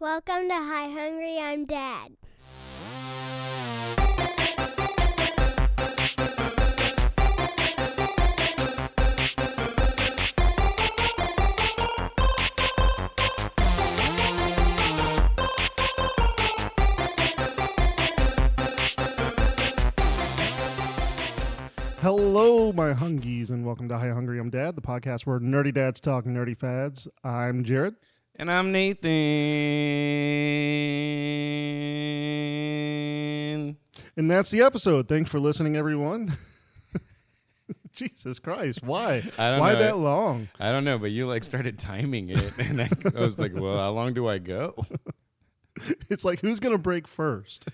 Welcome to Hi Hungry, I'm Dad. Hello, my hungies, and welcome to Hi Hungry, I'm Dad, the podcast where nerdy dads talk nerdy fads. I'm Jared. And I'm Nathan. And that's the episode. Thanks for listening, everyone. Jesus Christ, why? I don't why know. that long? I don't know, but you started timing it, and I was like, well, how long do I go? It's like, who's going to break first?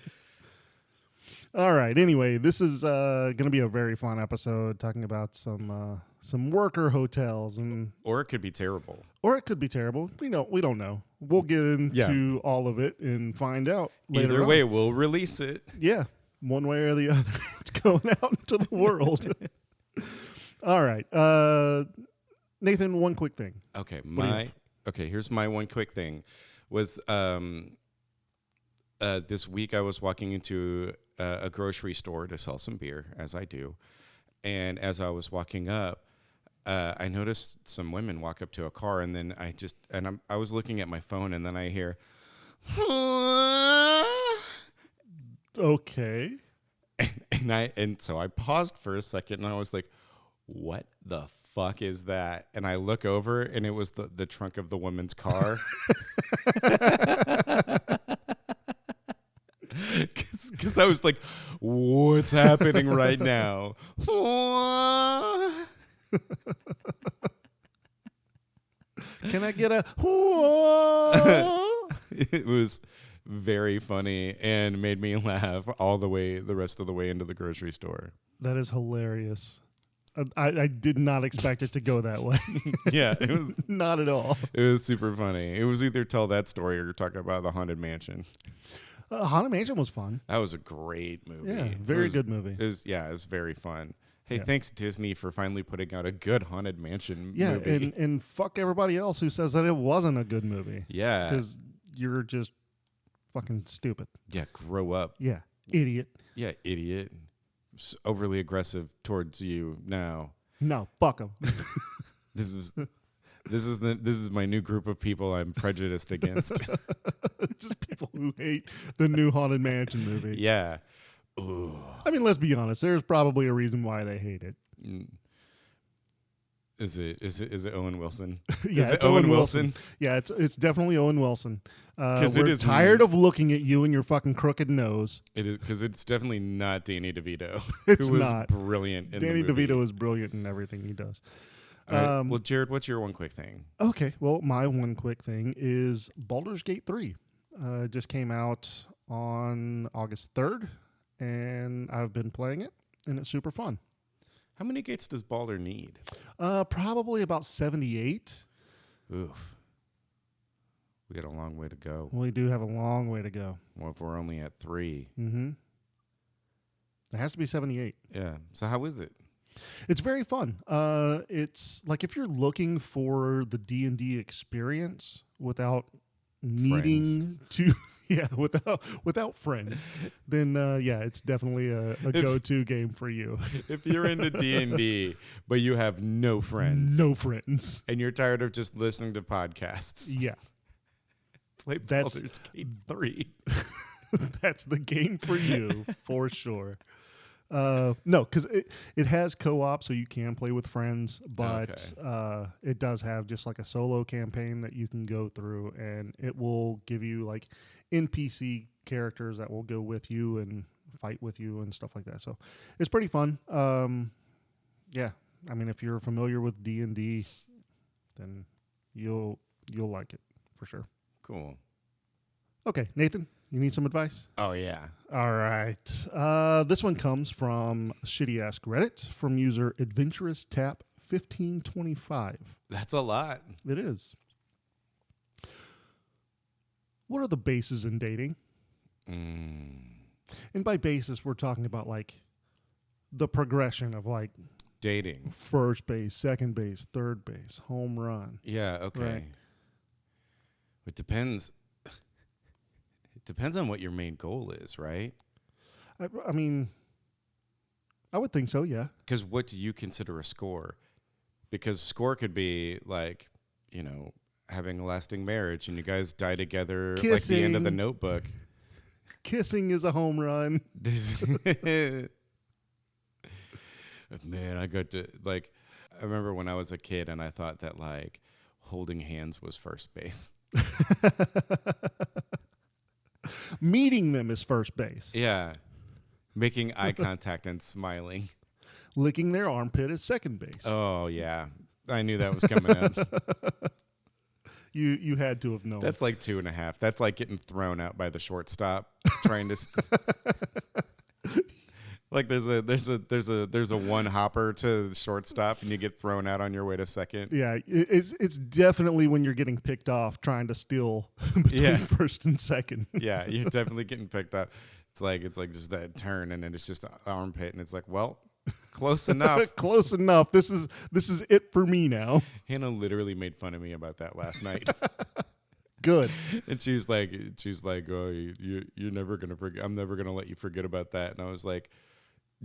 All right. Anyway, this is going to be a very fun episode talking about some worker hotels, Or it could be terrible. or it could be terrible. We don't know. We'll get into all of it and find out later Either on. way, we'll release it. Yeah, one way or the other. It's going out into the world. All right. Nathan, one quick thing. Okay, here's my one quick thing. Was this week I was walking into a grocery store to sell some beer, as I do. And as I was walking up, I noticed some women walk up to a car, and then I was looking at my phone, and then I hear, Okay. and so I paused for a second, and I was like, what the fuck is that? And I look over, and it was the trunk of the woman's car. Because I was like, what's happening right now? Can I get a? It was very funny and made me laugh the rest of the way into the grocery store. That is hilarious. I did not expect it to go that way. Yeah, it was Not at all. It was super funny. It was either tell that story or talk about the Haunted Mansion. Haunted Mansion was fun. That was a great movie. Yeah, very good movie. It was very fun. Hey, Yeah. thanks Disney for finally putting out a good Haunted Mansion Yeah, movie. and fuck everybody else who says that it wasn't a good movie. Yeah. Because you're just fucking stupid. Yeah, grow up. Yeah, idiot. Yeah, idiot. Overly aggressive towards you now. No, fuck them. This is my new group of people I'm prejudiced against. Just people who hate the new Haunted Mansion movie. Yeah. Ooh. I mean, let's be honest. There's probably a reason why they hate it. Is it Owen Wilson? Yeah, is it it's Owen Wilson? Yeah, it's definitely Owen Wilson. 'Cause we're it is tired of looking at you and your fucking crooked nose. It is, because it's definitely not Danny DeVito. It's who was not. brilliant in Danny the movie. DeVito is brilliant in everything he does. All right. Well, Jared, what's your one quick thing? Okay, well, my one quick thing is Baldur's Gate 3. It just came out on August 3rd, and I've been playing it, and it's super fun. How many gates does Baldur need? Probably about 78. Oof. We got a long way to go. We do have a long way to go. Well, if we're only at 3. Mm-hmm. It has to be 78. Yeah. So how is it? It's very fun. It's like if you're looking for the D&D experience without needing to, without friends, then it's definitely a go-to game for you. If you're into D&D, but you have no friends. No friends. And you're tired of just listening to podcasts. Yeah. Play That's- Baldur's Gate 3. That's the game for you, for sure. No, because it has co-op, so you can play with friends, but it does have just like a solo campaign that you can go through, and it will give you like NPC characters that will go with you and fight with you and stuff like that. So it's pretty fun. Yeah, I mean, if you're familiar with D&D, then you'll like it for sure. Cool. Okay, Nathan, you need some advice? Oh, yeah. All right. This one comes from Shitty Ask Reddit from user Adventurous Tap 1525. That's a lot. It is. What are the bases in dating? And by basis, we're talking about like the progression of like Dating. first base, second base, third base, home run. Yeah, okay. Right. It depends. Depends on what your main goal is, right? I mean, I would think so, yeah. Because what do you consider a score? Because score could be like, you know, having a lasting marriage and you guys die together like the end of the Kissing. Notebook. Kissing is a home run. Man, I got to, like, I remember when I was a kid and I thought that, like, holding hands was first base. Meeting them is first base. Yeah. Making eye contact and smiling. Licking their armpit is second base. Oh, yeah. I knew that was coming up. You had to have known. That's like 2.5. That's like getting thrown out by the shortstop trying to like there's a one hopper to the shortstop and you get thrown out on your way to second. Yeah, it's definitely when you're getting picked off trying to steal between first and second. Yeah, you're definitely getting picked up. It's like just that turn and then it's just an armpit and it's like, well, close enough. Close enough. This is it for me now. Hannah literally made fun of me about that last night. Good. And she's like, oh, you're never gonna forget. I'm never gonna let you forget about that. And I was like,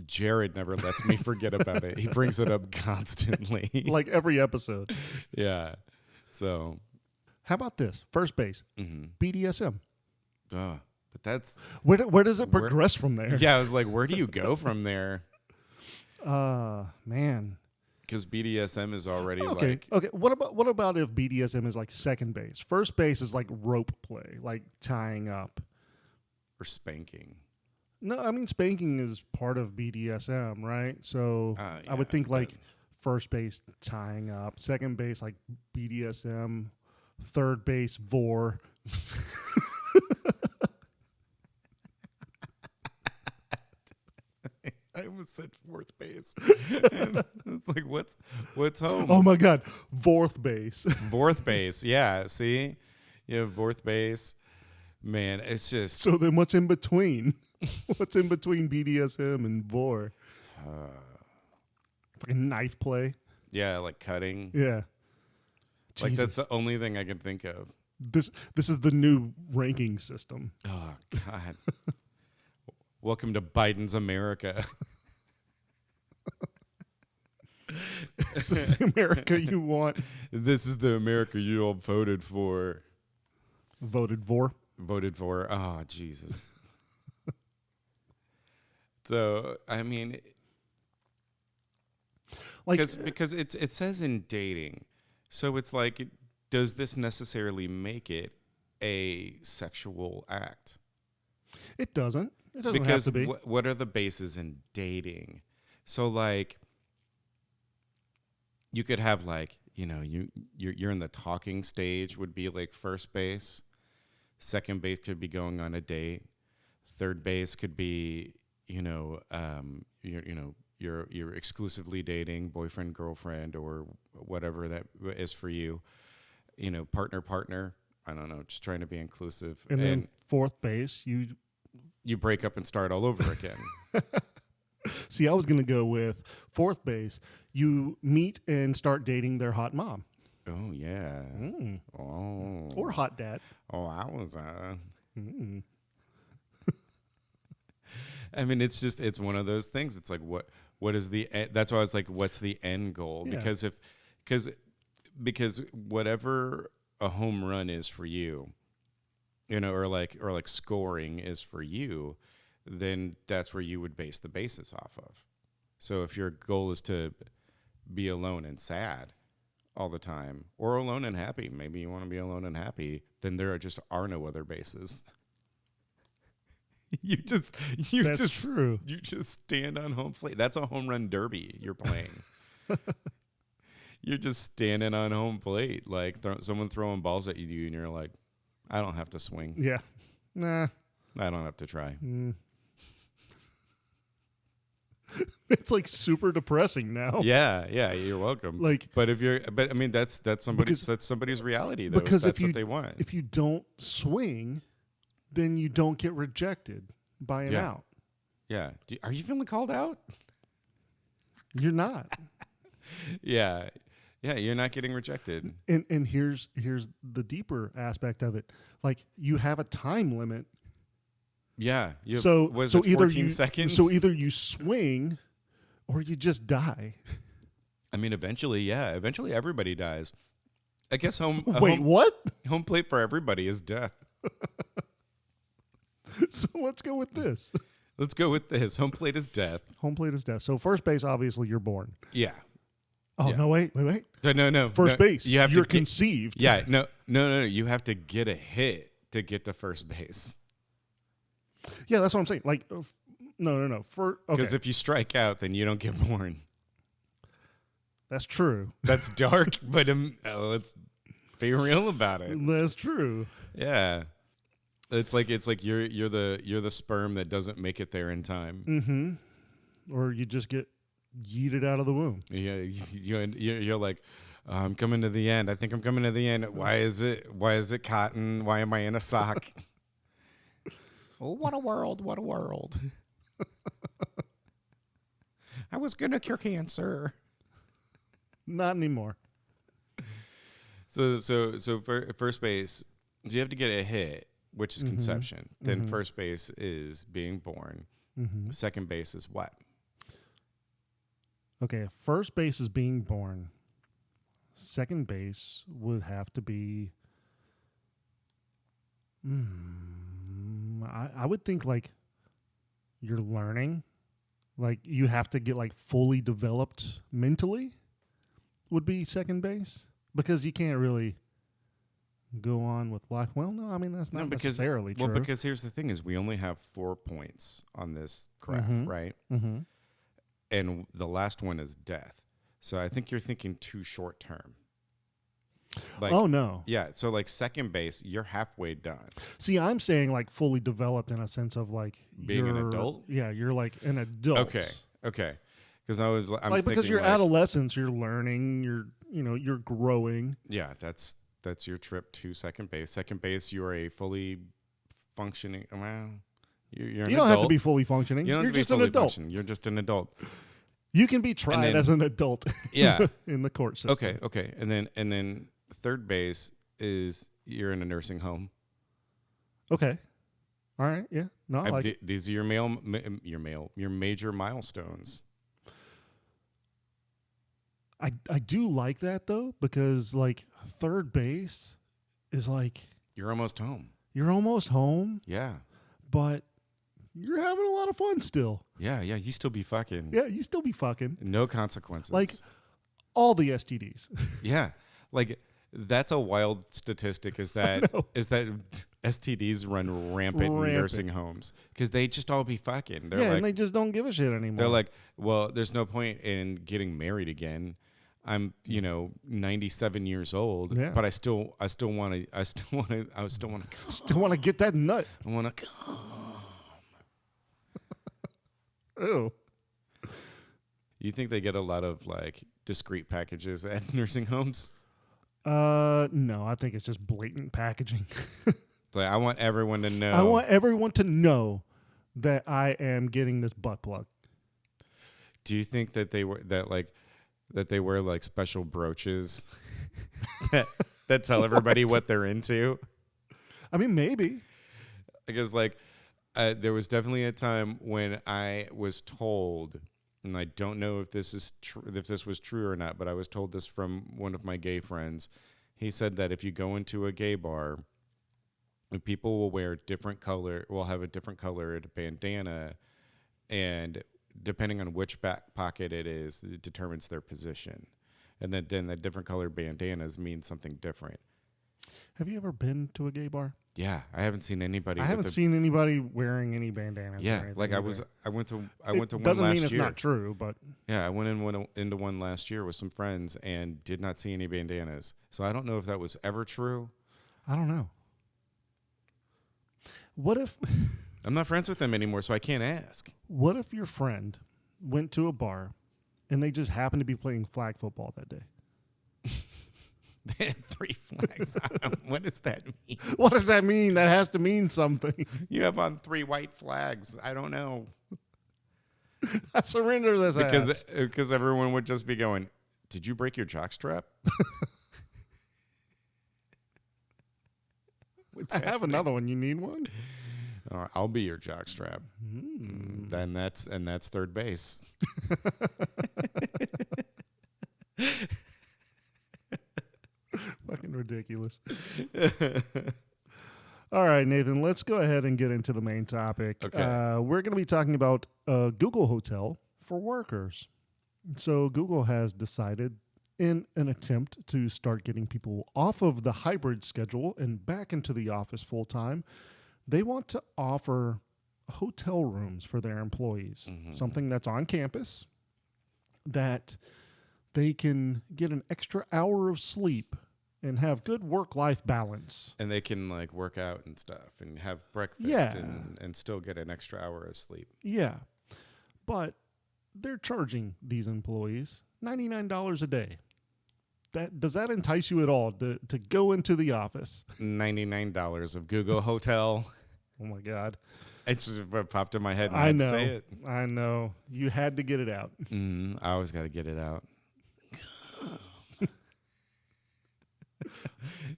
Jared never lets me forget about it. He brings it up constantly, like every episode. Yeah. So, how about this? First base, BDSM. But that's where does it progress from there? Yeah, I was like, where do you go from there? Man. Because BDSM is already okay. What about if BDSM is like second base? First base is like rope play, like tying up or spanking. No, I mean spanking is part of BDSM, right? So I would think like first base tying up, second base like BDSM, third base vor. I almost said fourth base. It's like, what's home? Oh my God, fourth base. Fourth base, yeah. See, you have fourth base. Man, it's just. So then, what's in between? What's in between BDSM and vor? Fucking knife play. Yeah, like cutting. Yeah. Like Jesus. that's the only thing I can think of. This is the new ranking system. Oh God. Welcome to Biden's America. This is the America you want. This is the America you all voted for. Voted for. Voted for. Oh, Jesus. So, I mean, like because it says in dating. So it's like, does this necessarily make it a sexual act? It doesn't. It doesn't Because have to be. What are the bases in dating? So like, you could have like, you know, you're in the talking stage would be like first base. Second base could be going on a date. Third base could be, you're exclusively dating, boyfriend, girlfriend, or whatever that is for you. You know, partner. I don't know, just trying to be inclusive. And then fourth base, you break up and start all over again. See, I was going to go with fourth base. You meet and start dating their hot mom. Oh, yeah. Mm. Oh. Or hot dad. Oh, I was. Mm. I mean, it's one of those things. It's like, what is the end? That's why I was like, what's the end goal? Yeah. Because whatever a home run is for you, or like scoring is for you, then that's where you would base the basis off of. So if your goal is to be alone and sad all the time, or alone and happy, maybe you want to be alone and happy, then there just are no other bases. That's true. You just stand on home plate. That's a home run derby you're playing. You're just standing on home plate, like someone throwing balls at you, and you're like, I don't have to swing. Yeah. Nah. I don't have to try. Mm. It's like super depressing now. Yeah, you're welcome. But I mean, that's somebody's reality though. Because that's what they want. If you don't swing, then you don't get rejected by an out. Yeah. Are you feeling called out? You're not. Yeah, you're not getting rejected. And here's the deeper aspect of it. Like, you have a time limit Yeah. So was so it either 14 you seconds? so either you swing or you just die. I mean, eventually, yeah. Eventually, everybody dies. I guess Wait, what? home plate for everybody is death. So let's go with this. Let's go with this. Home plate is death. Home plate is death. So first base, obviously, you're born. Yeah. Oh, Yeah. no, wait. No. First base, You have you're to get, conceived. Yeah. No. You have to get a hit to get to first base. Yeah, that's what I'm saying. Like, no. Because Okay, if you strike out, then you don't get born. that's true. That's dark, but let's be real about it. That's true. Yeah. It's like you're the sperm that doesn't make it there in time. Mm-hmm. Or you just get yeeted out of the womb. Yeah, you're like, I'm coming to the end. I think I'm coming to the end. Why is it cotton? Why am I in a sock? Oh, what a world! What a world! I was gonna cure cancer. Not anymore. So for first base, you have to get a hit, which is conception. Then first base is being born. Second base is what? Okay, first base is being born. Second base would have to be. I would think like you're learning, like you have to get like fully developed mentally. Would be second base because you can't really go on with life. Well, no, I mean that's not necessarily true. Well, because here's the thing: is we only have 4 points on this graph, right? Mm-hmm. And the last one is death. So I think you're thinking too short term. Like, oh no. Yeah. So like second base, you're halfway done. See, I'm saying like fully developed in a sense of like Being an adult. Yeah, you're like an adult. Okay. Because I'm like because thinking you're like, adolescence, you're learning, you're growing. Yeah, that's your trip to second base. Second base, you're a fully functioning. Well, you're an you don't adult. have to be fully functioning. You don't You're have to be just an fully adult. functioning. You're just an adult. You can be tried then- as an adult. Yeah. in the court system. Okay. And then third base is you're in a nursing home. Okay. All right. Yeah. No, like These are your major milestones. I do like that though because like third base is like You're almost home. you're almost home, Yeah. but you're having a lot of fun still. Yeah. You still be fucking. Yeah, you still be fucking No consequences. like all the STDs. Yeah. Like that's a wild statistic is that STDs run rampant in nursing homes because they just all be fucking. They're like, and they just don't give a shit anymore. they're like, well, there's no point in getting married again. I'm, 97 years old, Yeah. but I still want to still want to get that nut. I want to come. Oh. You think they get a lot of like discreet packages at nursing homes? No, I think it's just blatant packaging. Like I want everyone to know. I want everyone to know that I am getting this butt plug. Do you think that they wear like special brooches that tell everybody what they're into? I mean, maybe. Because like there was definitely a time when I was told, and I don't know if this is if this was true or not, but I was told this from one of my gay friends. He said that if you go into a gay bar, people will wear will have a different colored bandana, and depending on which back pocket it is, it determines their position. And then the different colored bandanas mean something different. Have you ever been to a gay bar? Yeah, I haven't seen anybody. I haven't seen anybody wearing any bandanas. Yeah, or anything like I either. went to one Doesn't last mean it's year. not true, but Yeah, I went into one last year with some friends and did not see any bandanas. So I don't know if that was ever true. I don't know. What if I'm not friends with them anymore, so I can't ask. what if your friend went to a bar and they just happened to be playing flag football that day? They had 3 flags on them. What does that mean? What does that mean? That has to mean something. You have on 3 white flags. I don't know. I surrender this ass. Because everyone would just be going, did you break your jockstrap? I have another one. You need one? I'll be your jockstrap. Then that's third base. Fucking ridiculous. All right, Nathan, let's go ahead and get into the main topic. Okay. We're going to be talking about a Google Hotel for workers. So Google has decided, in an attempt to start getting people off of the hybrid schedule and back into the office full time, they want to offer hotel rooms for their employees, something that's on campus that they can get an extra hour of sleep and have good work-life balance. And they can like work out and stuff and have breakfast Yeah. and still get an extra hour of sleep. Yeah. But they're charging these employees $99 a day. Does that entice you at all to go into the office? $99 of Google Hotel. Oh my God. It's just what popped in my head and I I had know. to say it. I know. You had to get it out. I always got to get it out.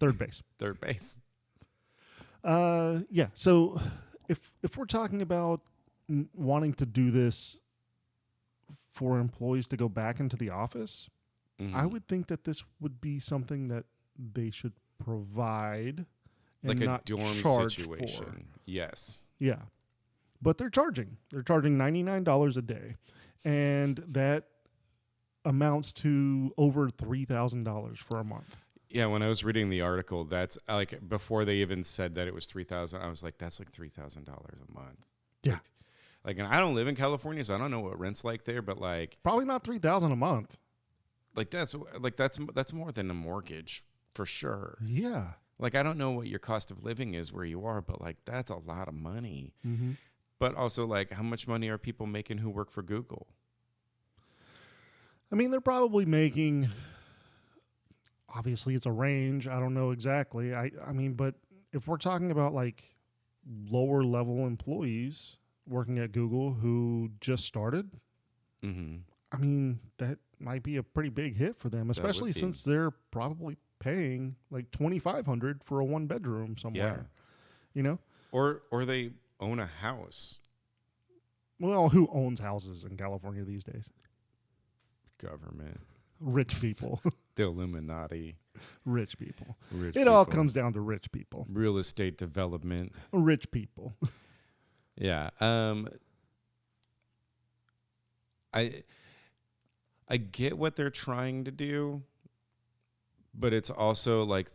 Third base. Third base. Yeah. So if we're talking about wanting to do this for employees to go back into the office, I would think that this would be something that they should provide and Like a not dorm charge situation. for. Yes. Yeah. But they're charging. They're charging $99 a day. And that amounts to over $3,000 for a month. Yeah, when I was reading the article, that's like before they even said that it was $3,000, I was like, that's like $3,000 a month. Yeah. Like, and I don't live in California, so I don't know what rent's like there, but like Probably not $3,000 a month. That's more than a mortgage for sure. Yeah. Like, I don't know what your cost of living is where you are, but like that's a lot of money. Mm-hmm. But also, like, how much money are people making who work for Google? I mean, they're probably making, obviously it's a range. I don't know exactly. I mean, but if we're talking about like lower level employees working at Google who just started, I mean, that might be a pretty big hit for them, especially since they're probably paying like $2,500 for a 1-bedroom somewhere. You know? Or they own a house. Well, who owns houses in California these days? Government. Rich people. The Illuminati. Rich people. Rich all people. comes down to rich people. Real estate development. Rich people. Yeah. I get what they're trying to do, but it's also like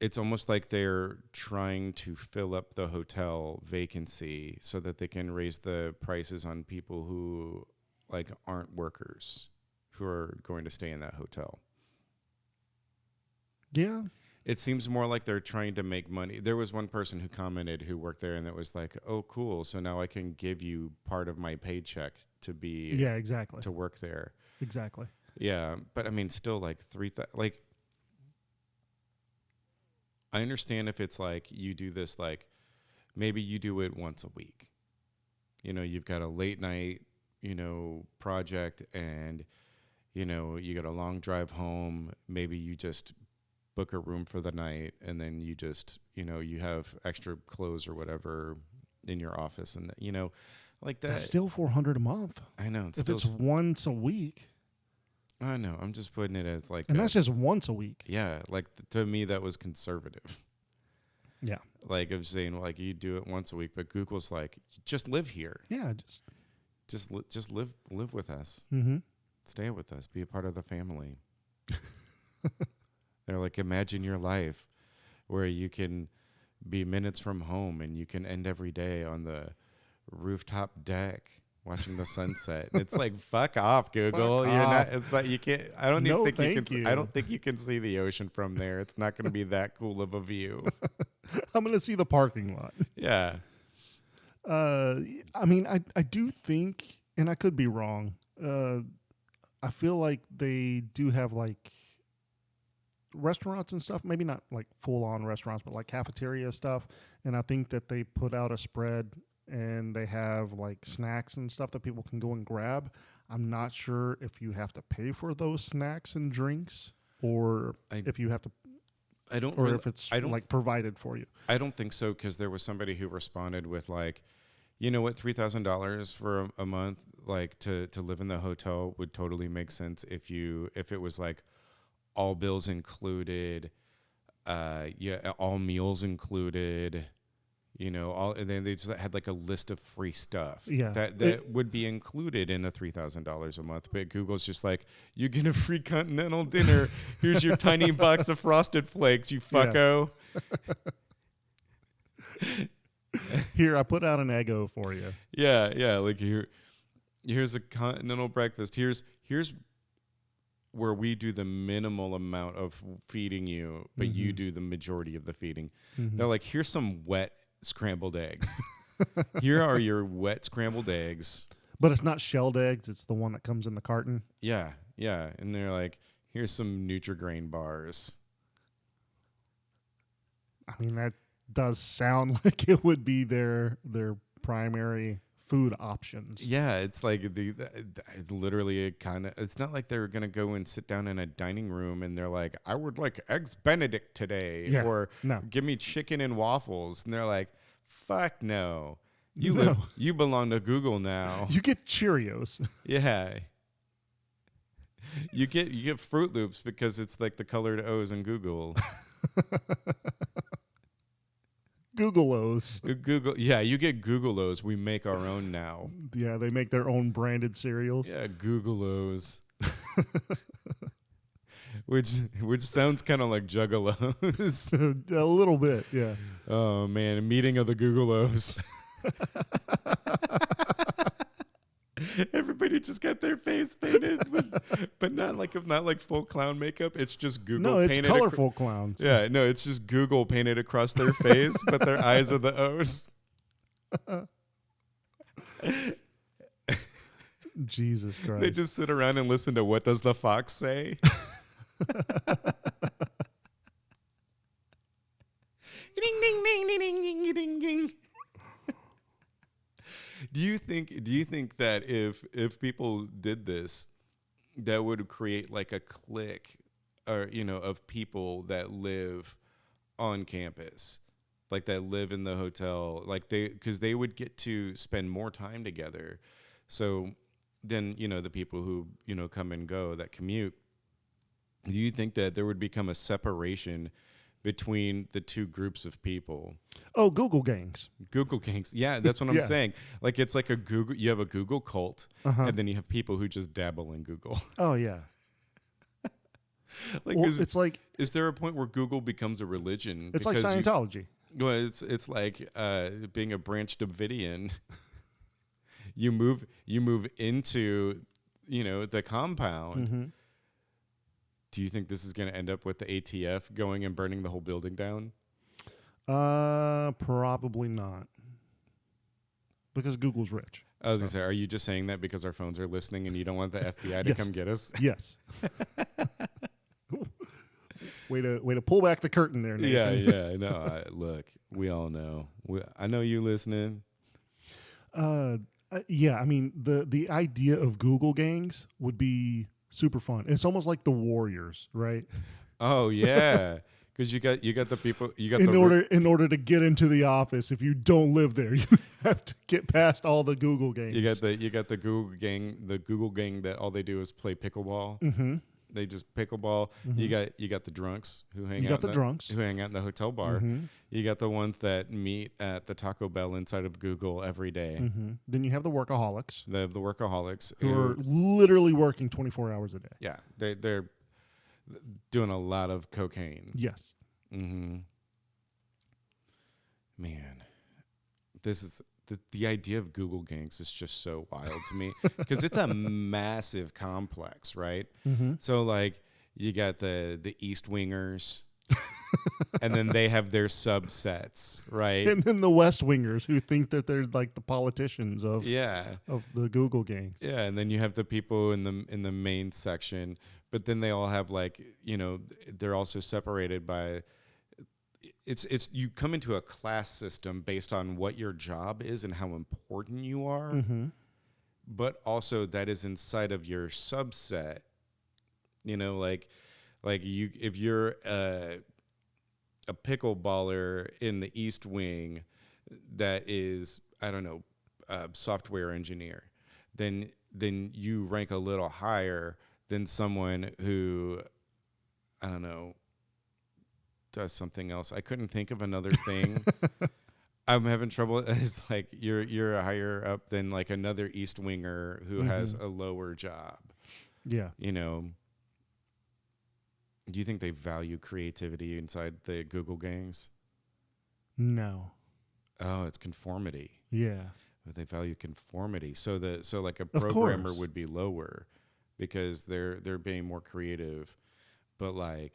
it's almost like they're trying to fill up the hotel vacancy so that they can raise the prices on people who like aren't workers who are going to stay in that hotel. Yeah. It seems more like they're trying to make money. There was one person who commented who worked there and that was like, oh, cool. So now I can give you part of my paycheck to be exactly. to work there. Exactly. Yeah. But I mean, still like I understand if it's like you do this, like maybe you do it once a week. You know, you've got a late night, project and, you got a long drive home. Maybe you just book a room for the night and then you just, you have extra clothes or whatever in your office and, like that. That's still $400 a month. I know. It's once a week. I know. I'm just putting it as like, and that's just once a week. Yeah. Like to me, that was conservative. Yeah. Like of saying like you do it once a week, but Google's like, just live here. Yeah. Just live with us. Mm-hmm. Stay with us. Be a part of the family. They're like, imagine your life where you can be minutes from home and you can end every day on the rooftop deck watching the sunset. It's like, fuck off, Google. Fuck You're off. not. It's like you can't. I don't even think you can. you. I don't think you can see the ocean from there. It's not going to be that cool of a view. I'm going to see the parking lot. Yeah. I mean, I do think, and I could be wrong. I feel like they do have like restaurants and stuff, maybe not like full on restaurants, but like cafeteria stuff. And I think that they put out a spread and they have like snacks and stuff that people can go and grab. I'm not sure if you have to pay for those snacks and drinks or if you have to. I don't, or if it's like provided for you. I don't think so, because there was somebody who responded with like, you know what, $3,000 for a month, like to live in the hotel would totally make sense if it was like all bills included, all meals included, all, and then they just had like a list of free stuff that would be included in the $3,000 a month. But Google's just like, you get a free continental dinner. Here's your tiny box of Frosted Flakes, you fucko. Here, I put out an Eggo for you. Yeah. Like here's a continental breakfast. Here's where we do the minimal amount of feeding you, but you do the majority of the feeding. They're like, here's some wet scrambled eggs. Here are your wet scrambled eggs. But it's not shelled eggs. It's the one that comes in the carton. Yeah. And they're like, here's some Nutri-Grain bars. I mean, that does sound like it would be their primary food options. Yeah, it's like literally it's not like they're going to go and sit down in a dining room and they're like, I would like eggs Benedict today, or give me chicken and waffles. And they're like, fuck no. You belong to Google now. You get Cheerios. Yeah. You get Fruit Loops because it's like the colored O's in Google. Google-O's. Google, yeah, you get Google-O's. We make our own now. Yeah, they make their own branded cereals. Yeah, Google-O's. which sounds kind of like Juggalos. A little bit, yeah. Oh man, a meeting of the Google-O's. Everybody just got their face painted, but not like full clown makeup. It's just Google. No, it's painted colorful clowns. Yeah, no, it's just Google painted across their face, but their eyes are the O's. Jesus Christ! They just sit around and listen to What Does the Fox Say? Ding ding ding ding ding ding ding. Do you think that if people did this, that would create like a clique, or of people that live on campus, like that live in the hotel, like because they would get to spend more time together. So then the people who come and go, that commute. Do you think that there would become a separation between the two groups of people? Oh, Google gangs. Google gangs. Yeah, that's what I'm saying. Like it's like you have a Google cult, and then you have people who just dabble in Google. Oh yeah. Like it's like, is there a point where Google becomes a religion? It's like Scientology. Well, it's like being a Branch Davidian. You move into the compound. Mm-hmm. Do you think this is going to end up with the ATF going and burning the whole building down? Probably not. Because Google's rich. I was going to say, are you just saying that because our phones are listening and you don't want the FBI to come get us? Yes. Way to pull back the curtain there, Nathan. Yeah. No, look, we all know. I know you listening. Yeah, I mean, the idea of Google gangs would be super fun. It's almost like the Warriors, right? Oh yeah, because you got the people in order to get into the office. If you don't live there, you have to get past all the Google gangs. You got the Google gang that all they do is play pickleball. Mm-hmm. They just pickleball. Mm-hmm. You got the drunks who hang out in the hotel bar. Mm-hmm. You got the ones that meet at the Taco Bell inside of Google every day. Mm-hmm. Then you have the workaholics. They have the workaholics who are literally working 24 hours a day. Yeah, they're doing a lot of cocaine. Yes. Mm-hmm. Man, this is the idea of Google gangs is just so wild to me because it's a massive complex, right? Mm-hmm. So like you got the East Wingers, and then they have their subsets, right? And then the West Wingers who think that they're like the politicians of of the Google gangs. Yeah, and then you have the people in the main section, but then they all have like they're also separated by. It's you come into a class system based on what your job is and how important you are, mm-hmm. but also that is inside of your subset. Like you if you're a pickleballer in the East Wing that is, I don't know, a software engineer, then you rank a little higher than someone who, I don't know, does something else. I couldn't think of another thing. I'm having trouble. It's like you're higher up than like another East Winger who has a lower job. Yeah. You know, do you think they value creativity inside the Google gangs? No. Oh, it's conformity. Yeah. They value conformity. So like a Of programmer course. would be lower because they're being more creative. But like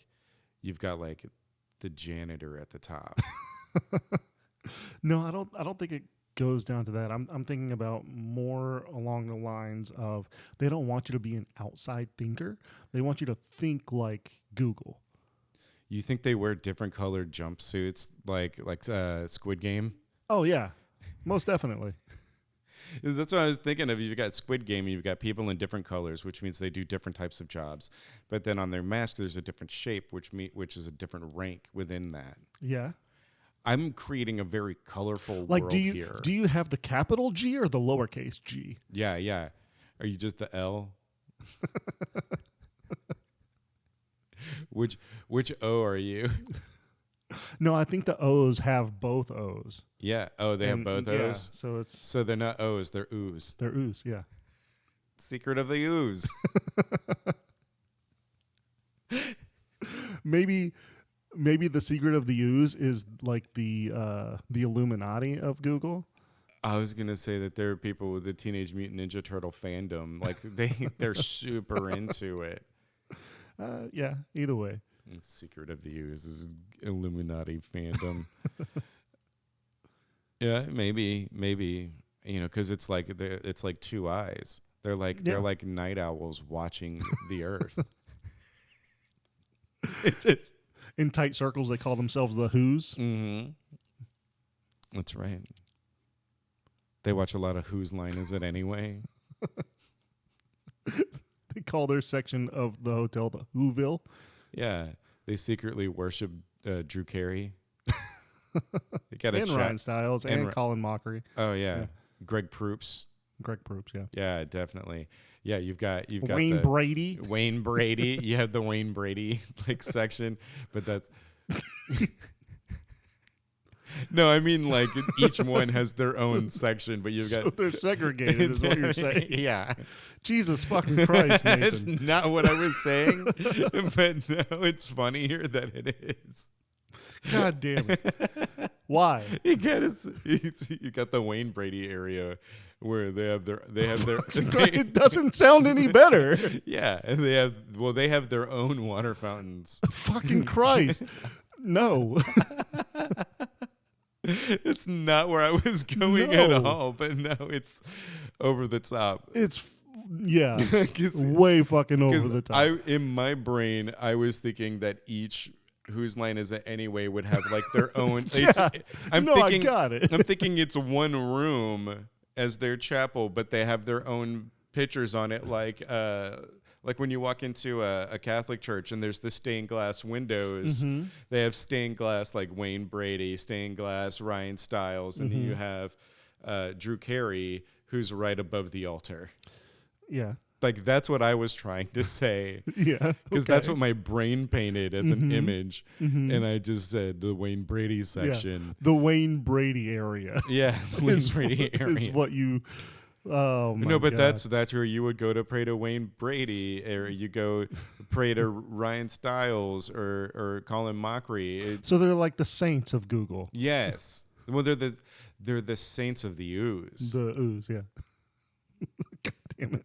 you've got like the janitor at the top. No, I don't think it goes down to that. I'm thinking about more along the lines of they don't want you to be an outside thinker. They want you to think like Google. You think they wear different colored jumpsuits like Squid Game? Oh yeah. Most definitely. That's what I was thinking of. You've got Squid Game and you've got people in different colors, which means they do different types of jobs. But then on their mask there's a different shape, which is a different rank within that. Yeah. I'm creating a very colorful Like world do you here. do you have the capital G or the lowercase G? Yeah, yeah. Are you just the L? Which O are you? No, I think the O's have both O's. Yeah. Oh, they have And, both yeah, O's. so So they're not O's, they're O's. they're O's, yeah. Secret of the Ooze. Maybe the secret of the O's is like the Illuminati of Google. I was gonna say that there are people with the Teenage Mutant Ninja Turtle fandom, like they're super into it. Yeah, either way. It's Secret of the Ooze is Illuminati fandom. Yeah, maybe because it's like two eyes. They're like night owls watching the Earth. It's In tight circles, they call themselves the Who's. mm-hmm. That's right. They watch a lot of Whose Line Is It Anyway? They call their section of the hotel the Whoville. Yeah, they secretly worship Drew Carey. They got And Ryan Stiles and Colin Mockery. Oh yeah. Greg Proops. Greg Proops, yeah. Yeah, definitely. Yeah, you've got Wayne Brady. Wayne Brady. You have the Wayne Brady like section, but that's no. I mean, like each one has their own section, but you've got they're segregated, is what you're saying. Yeah. Jesus fucking Christ, Nathan. That's not what I was saying, but no, it's funnier that it is. God damn it! Why? You got the Wayne Brady area where they have their It doesn't sound any better. yeah, and they have their own water fountains. Fucking Christ! No. It's not where I was going at all, but no, it's over the top. It's way fucking over the top. In my brain, I was thinking that each Whose Line Is It Anyway would have like their own. I got it. I'm thinking it's one room as their chapel, but they have their own pictures on it, like when you walk into a Catholic church and there's the stained glass windows. Mm-hmm. They have stained glass like Wayne Brady, stained glass Ryan Stiles, and then you have Drew Carey, who's right above the altar. Yeah. Like that's what I was trying to say. Yeah. Because that's what my brain painted as an image. Mm-hmm. And I just said the Wayne Brady section. Yeah. The Wayne Brady area. Yeah. The Wayne Brady area. Is what you oh my No, but God. that's where you would go to pray to Wayne Brady, or you go pray to Ryan Stiles or Colin Mockery. So they're like the saints of Google. Yes. Well, they're the saints of the ooze. The ooze, yeah. God damn it.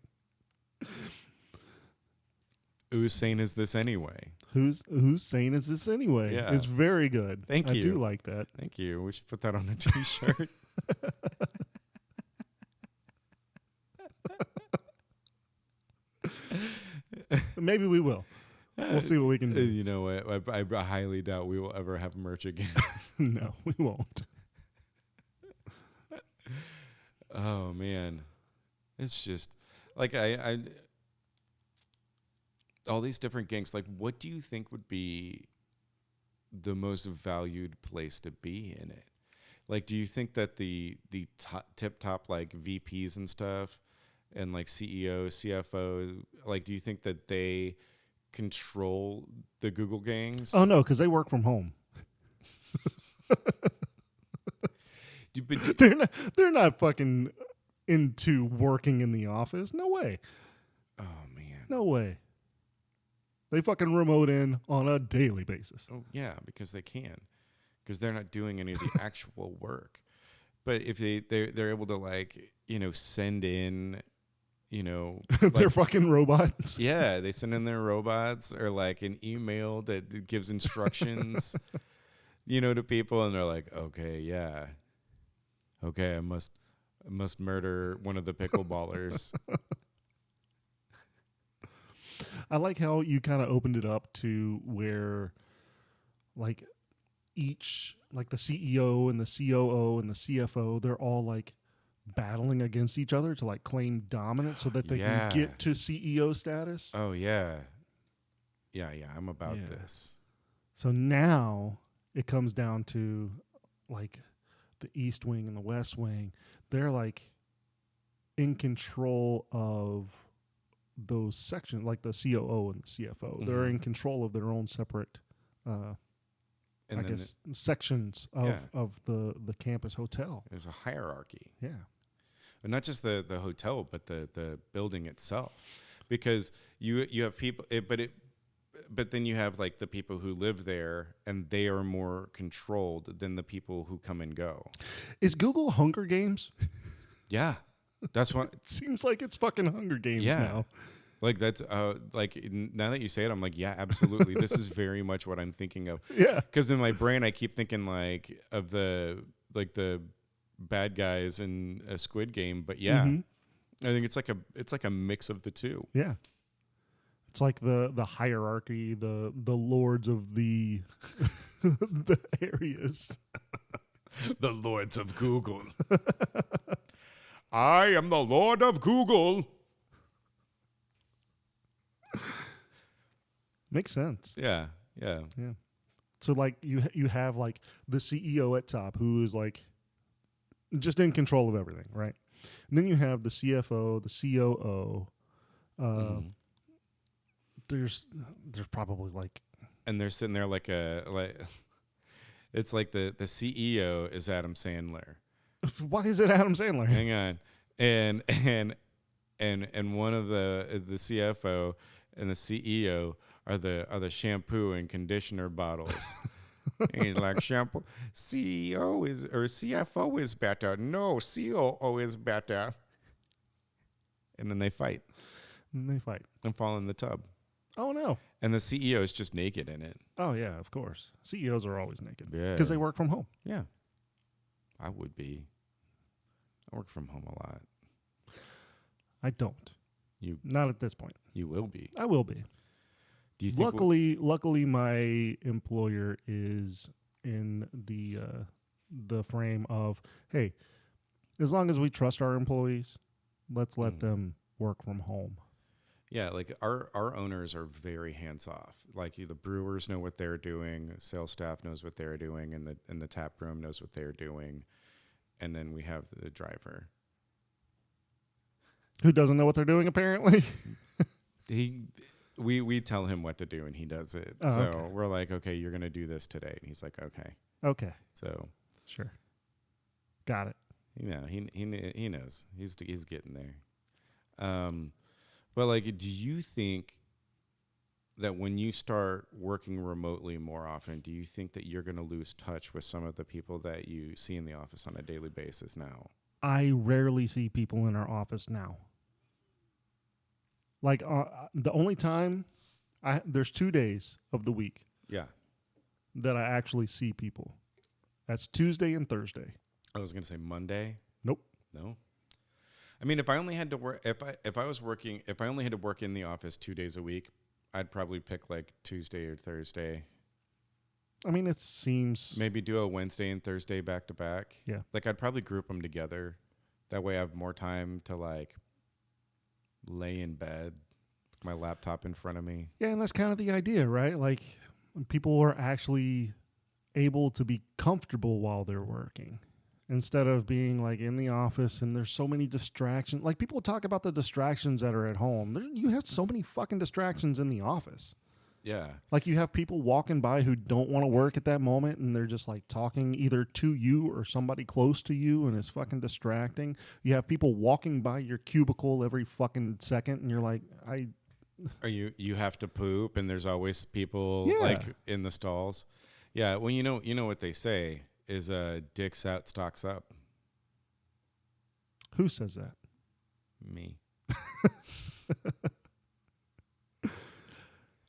Whose saint is this anyway? Whose saint is this anyway? Yeah. It's very good. Thank you. I do like that. Thank you. We should put that on a t-shirt. Maybe we will. We'll see what we can do. You know what? I highly doubt we will ever have merch again. No, we won't. Oh man, it's just like I all these different gangs. Like, what do you think would be the most valued place to be in it. Like, do you think that the tip top like VPs and stuff and like CEOs, CFOs, like, do you think that they control the Google gangs? Oh no, because they work from home. They're not fucking into working in the office. No way. Oh man. No way. They fucking remote in on a daily basis. Oh yeah, because they can, because they're not doing any of the actual work. But if they're able to, like, send in, They're like, fucking robots. yeah, they send in their robots or like an email that gives instructions, to people, and they're like, okay, yeah, okay, I must murder one of the pickleballers. I like how you kind of opened it up to where, like, each, like the CEO and the COO and the CFO, they're all like battling against each other to like claim dominance so that they Yeah. can get to CEO status. Oh yeah, yeah, I'm about Yeah. this. So now it comes down to like the East Wing and the West Wing. They're like in control of those sections, like the COO and the CFO. They're Mhm. in control of their own separate, And I then guess, sections of, Yeah. of the campus hotel. there's a hierarchy. Yeah. And not just the hotel, but the building itself, because you have people, but then you have like the people who live there, and they are more controlled than the people who come and go. Is Google Hunger Games? Yeah, that's what. It seems like it's fucking Hunger Games Yeah. now. Like that's now that you say it, I'm like, yeah, absolutely. This is very much what I'm thinking of. Yeah. Because in my brain, I keep thinking like of the bad guys in a Squid Game, but yeah, Mhm. I think it's like a mix of the two. Yeah. It's like the hierarchy, the lords of the the areas. The lords of Google. I am the Lord of Google. Makes sense. Yeah. Yeah. So like you have like the CEO at top who is like just in control of everything, right? And then you have the CFO, the COO. Mhm. There's probably like And they're sitting there like it's like the CEO is Adam Sandler. why is it Adam Sandler? Hang on. And one of the CFO and the CEO are the shampoo and conditioner bottles. And he's like, shampoo, CFO is better. No, COO is better. And then they fight And they fight. and fall in the tub. Oh no. And the CEO is just naked in it. Oh yeah, of course. CEOs are always naked Yeah. because they work from home. Yeah. I would be. I work from home a lot. I don't. You Not at this point. will be. I will be. Do you think Luckily, my employer is in the frame of, hey, as long as we trust our employees, let's let them work from home. Yeah, like our owners are very hands off. Like the brewers know what they're doing, sales staff knows what they're doing, and the tap room knows what they're doing, and then we have the driver. Who doesn't know what they're doing, apparently. We tell him what to do, and he does it. Oh, so okay. we're like, okay, you're gonna do this today, and he's like, okay. Okay, So sure. Got it. he knows he's getting there. But like, do you think that when you start working remotely more often, do you think that you're going to lose touch with some of the people that you see in the office on a daily basis now? I rarely see people in our office now. Like the only time there's 2 days of the week Yeah. that I actually see people. That's Tuesday and Thursday. I was going to say Monday. Nope. No. I mean, if I only had to work, if I only had to work in the office 2 days a week, I'd probably pick like Tuesday or Thursday. I mean, it seems Maybe do a Wednesday and Thursday back to back. Yeah. Like I'd probably group them together. That way I have more time to like lay in bed, with my laptop in front of me. Yeah, and that's kind of the idea, right? Like when people are actually able to be comfortable while they're working instead of being like in the office and there's so many distractions. Like people talk about the distractions that are at home. You have so many fucking distractions in the office. Yeah. Like you have people walking by who don't want to work at that moment and they're just like talking either to you or somebody close to you and it's fucking distracting. You have people walking by your cubicle every fucking second and you're like, Or you have to poop and there's always people Yeah. like in the stalls. Yeah, well you know what they say is dicks out, stocks up. who says that? Me.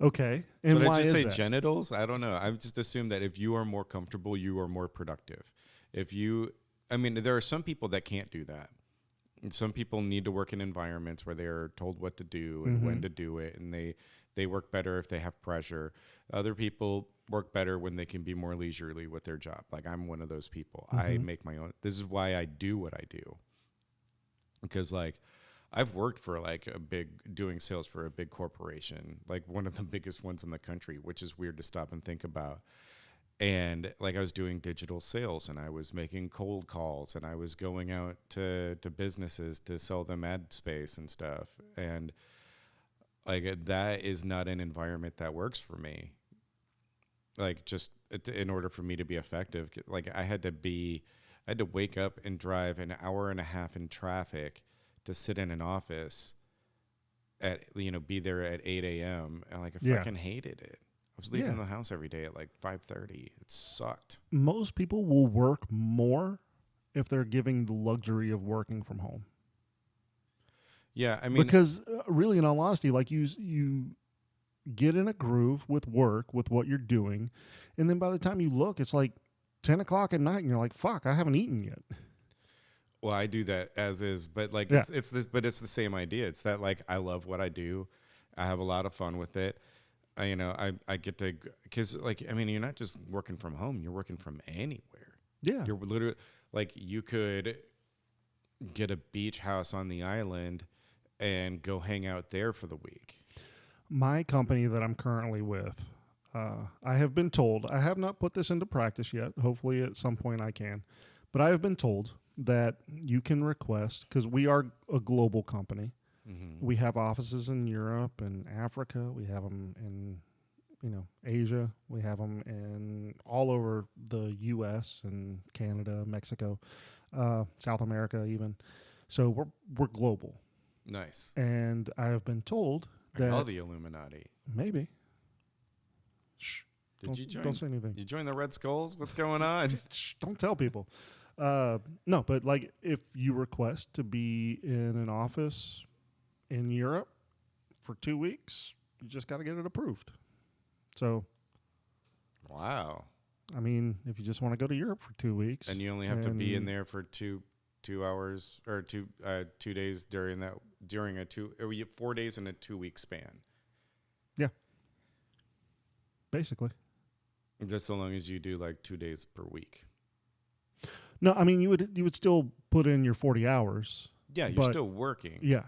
Okay. And Did why I just is say that? genitals? I don't know. I just assume that if you are more comfortable, you are more productive. There are some people that can't do that. And some people need to work in environments where they are told what to do and when to do it, and they work better if they have pressure. Other people work better when they can be more leisurely with their job. Like I'm one of those people. I make my own. This is why I do what I do. Because like I've worked for like doing sales for a big corporation, like one of the biggest ones in the country, which is weird to stop and think about. And like I was doing digital sales and I was making cold calls and I was going out to businesses to sell them ad space and stuff. And like that is not an environment that works for me. Like just in order for me to be effective, like I had to wake up and drive an hour and a half in traffic to sit in an office be there at 8 a.m. and like I fucking hated it. I was leaving the house every day at like 5:30. It sucked. Most people will work more if they're giving the luxury of working from home. Yeah, I mean, because really, in all honesty, like you get in a groove with work, with what you're doing, and then by the time you look, it's like 10 o'clock at night, and you're like, "Fuck, I haven't eaten yet." well, I do that as is, but like Yeah. it's the same idea. It's that like I love what I do. I have a lot of fun with it. I get to, because like you're not just working from home, you're working from anywhere. Yeah. You're literally like you could get a beach house on the island and go hang out there for the week. My company that I'm currently with, I have been told, I have not put this into practice yet. Hopefully at some point I can, but I have been told that you can request, because we are a global company. Mm-hmm. We have offices in Europe and Africa. We have them in, Asia. We have them in all over the U.S. and Canada, Mexico, South America even. So we're global. Nice. And I have been told that all the Illuminati. maybe. Shh. Did you join? Don't say anything. You join the Red Skulls? What's going on? Shh, don't tell people. No, but like if you request to be in an office in Europe for 2 weeks, you just got to get it approved. So, wow. I mean, if you just want to go to Europe for 2 weeks, And you only have to be in there for 2 hours or 2 days during a 4 days in a 2 week span. Yeah. Basically. Just so long as you do like 2 days per week. No, I mean you would still put in your 40 hours. Yeah, you're still working. Yeah.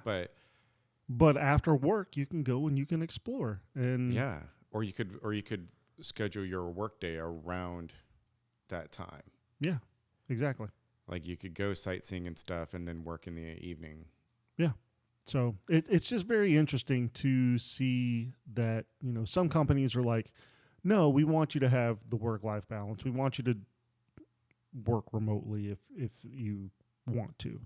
But after work you can go and you can explore. And yeah, or you could schedule your workday around that time. Yeah. Exactly. Like you could go sightseeing and stuff and then work in the evening. Yeah. So it's just very interesting to see that, some companies are like, no, we want you to have the work-life balance. We want you to work remotely if you want to.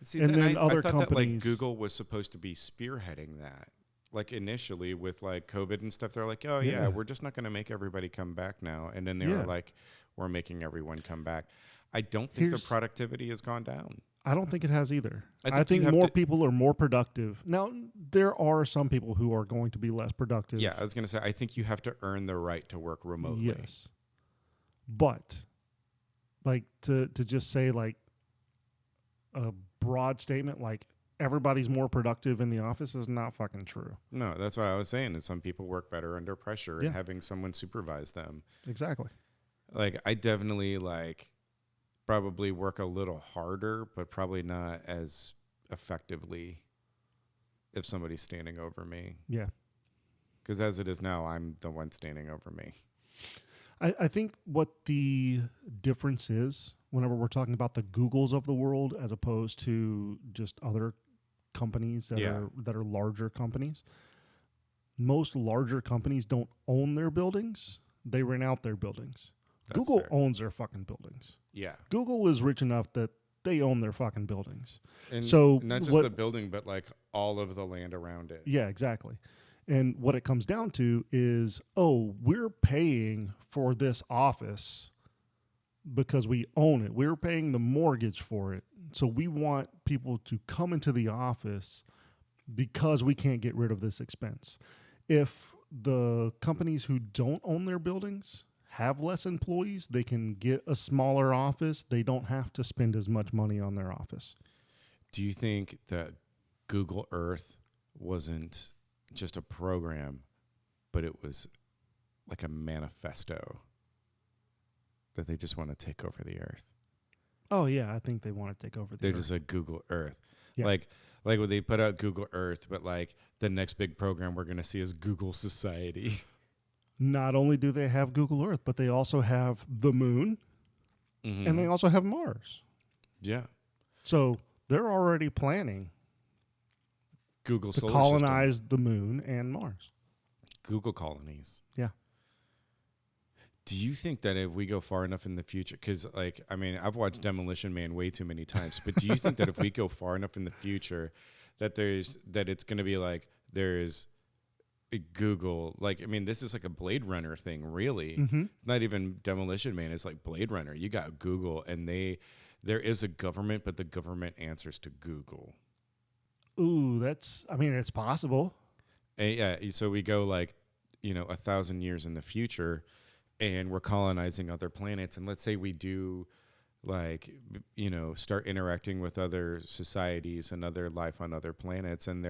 See, and then I other thought companies, that like Google was supposed to be spearheading that. Like initially with like COVID and stuff, they're like, oh yeah, we're just not going to make everybody come back now. And then they were like, we're making everyone come back. I don't think the productivity has gone down. I don't think it has either. I think you more people are more productive. Now, there are some people who are going to be less productive. Yeah, I was going to say, I think you have to earn the right to work remotely. Yes. But, like, to just say, like, a broad statement, like, everybody's more productive in the office is not fucking true. No, that's what I was saying, that some people work better under pressure and having someone supervise them. Exactly. Like, I definitely, like, probably work a little harder, but probably not as effectively if somebody's standing over me. Yeah. Because as it is now, I'm the one standing over me. I think what the difference is whenever we're talking about the Googles of the world as opposed to just other companies that are larger companies. Most larger companies don't own their buildings. They rent out their buildings. That's Google fair. owns their fucking buildings. Yeah. Google is rich enough that they own their fucking buildings. And So not just the building, but like all of the land around it. Yeah, exactly. And what it comes down to is, oh, we're paying for this office because we own it. We're paying the mortgage for it. So we want people to come into the office because we can't get rid of this expense. If the companies who don't own their buildings have less employees, they can get a smaller office. They don't have to spend as much money on their office. Do you think that Google Earth wasn't just a program, but it was like a manifesto that they just want to take over the earth? Oh, yeah, I think they want to take over the They're earth. just like Google Earth. Yeah. Like when they put out Google Earth, but like the next big program we're going to see is Google Society. Not only do they have Google Earth, but they also have the moon, and they also have Mars. Yeah. So they're already planning Google to Solar colonize System. the moon and Mars. Google colonies. Yeah. Do you think that if we go far enough in the future, because like, I mean, I've watched Demolition Man way too many times, but do you think that if we go far enough in the future that it's going to be like there's a Google, like, I mean, this is like a Blade Runner thing, really. Mm-hmm. It's not even Demolition Man. It's like Blade Runner. You got Google and there is a government, but the government answers to Google. Ooh, it's possible. And yeah. So we go like, 1,000 years in the future and we're colonizing other planets. And let's say we do like, start interacting with other societies and other life on other planets. And